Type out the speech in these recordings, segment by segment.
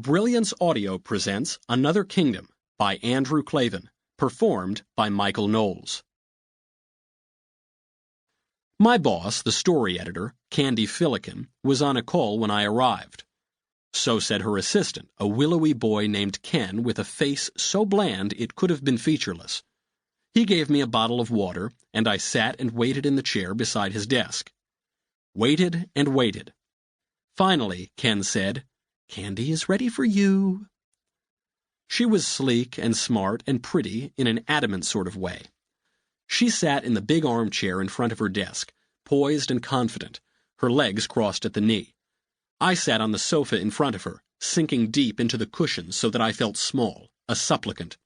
Brilliance Audio presents Another Kingdom by Andrew Klavan, performed by Michael Knowles. My boss, the story editor, Candy Fillikin, was on a call when I arrived. So said her assistant, a willowy boy named Ken with a face so bland it could have been featureless. He gave me a bottle of water, and I sat and waited in the chair beside his desk. Waited and waited. Finally, Ken said, "Candy is ready for you." She was sleek and smart and pretty in an adamant sort of way. She sat in the big armchair in front of her desk, poised and confident, her legs crossed at the knee. I sat on the sofa in front of her, sinking deep into the cushions so that I felt small, a supplicant.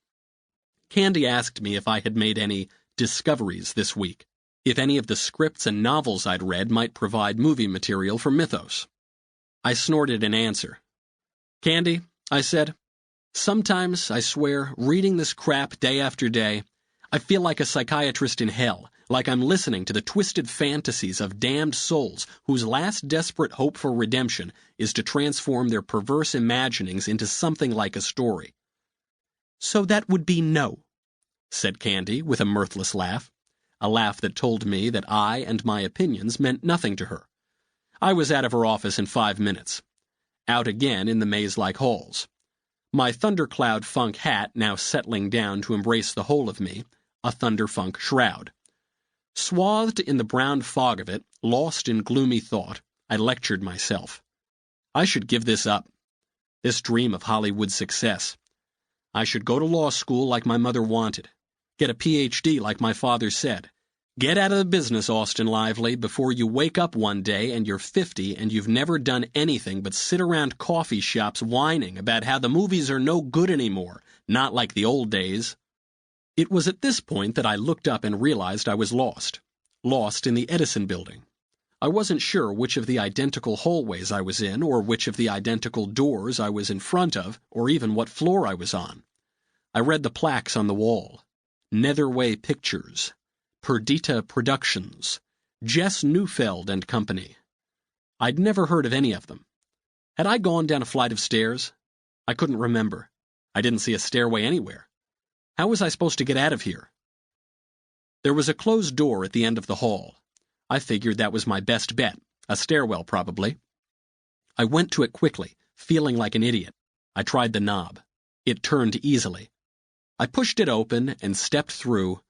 Candy asked me if I had made any discoveries this week, if any of the scripts and novels I'd read might provide movie material for Mythos. I snorted in answer. "Candy," I said, "sometimes, I swear, reading this crap day after day, I feel like a psychiatrist in hell, like I'm listening to the twisted fantasies of damned souls whose last desperate hope for redemption is to transform their perverse imaginings into something like a story." "So that would be no," said Candy with a mirthless laugh, a laugh that told me that I and my opinions meant nothing to her. I was out of her office in 5 minutes. Out again in the maze-like halls. My thundercloud funk hat now settling down to embrace the whole of me, a thunderfunk shroud. Swathed in the brown fog of it, lost in gloomy thought, I lectured myself. I should give this up. This dream of Hollywood success. I should go to law school like my mother wanted. Get a Ph.D. like my father said. Get out of the business, Austin Lively, before you wake up one day and you're 50 and you've never done anything but sit around coffee shops whining about how the movies are no good anymore, not like the old days. It was at this point that I looked up and realized I was lost. Lost in the Edison building. I wasn't sure which of the identical hallways I was in, or which of the identical doors I was in front of, or even what floor I was on. I read the plaques on the wall. Netherway Pictures. Perdita Productions, Jess Neufeld and Company. I'd never heard of any of them. Had I gone down a flight of stairs? I couldn't remember. I didn't see a stairway anywhere. How was I supposed to get out of here? There was a closed door at the end of the hall. I figured that was my best bet, a stairwell probably. I went to it quickly, feeling like an idiot. I tried the knob. It turned easily. I pushed it open and stepped through.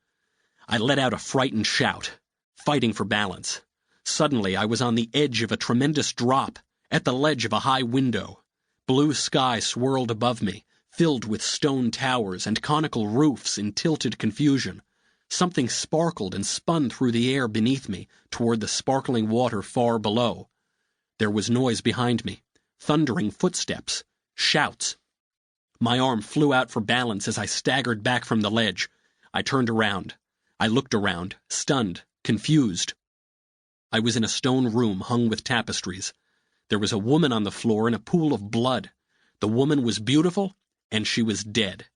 I let out a frightened shout, fighting for balance. Suddenly, I was on the edge of a tremendous drop, at the ledge of a high window. Blue sky swirled above me, filled with stone towers and conical roofs in tilted confusion. Something sparkled and spun through the air beneath me, toward the sparkling water far below. There was noise behind me, thundering footsteps, shouts. My arm flew out for balance as I staggered back from the ledge. I turned around. I looked around, stunned, confused. I was in a stone room hung with tapestries. There was a woman on the floor in a pool of blood. The woman was beautiful, and she was dead.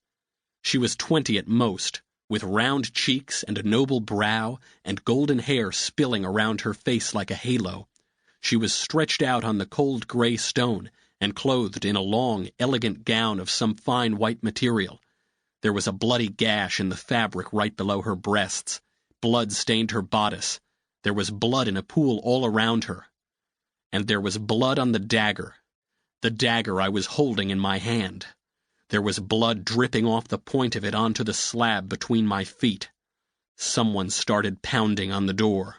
She was 20 at most, with round cheeks and a noble brow and golden hair spilling around her face like a halo. She was stretched out on the cold gray stone and clothed in a long, elegant gown of some fine white material. There was a bloody gash in the fabric right below her breasts. Blood stained her bodice. There was blood in a pool all around her. And there was blood on the dagger I was holding in my hand. There was blood dripping off the point of it onto the slab between my feet. Someone started pounding on the door.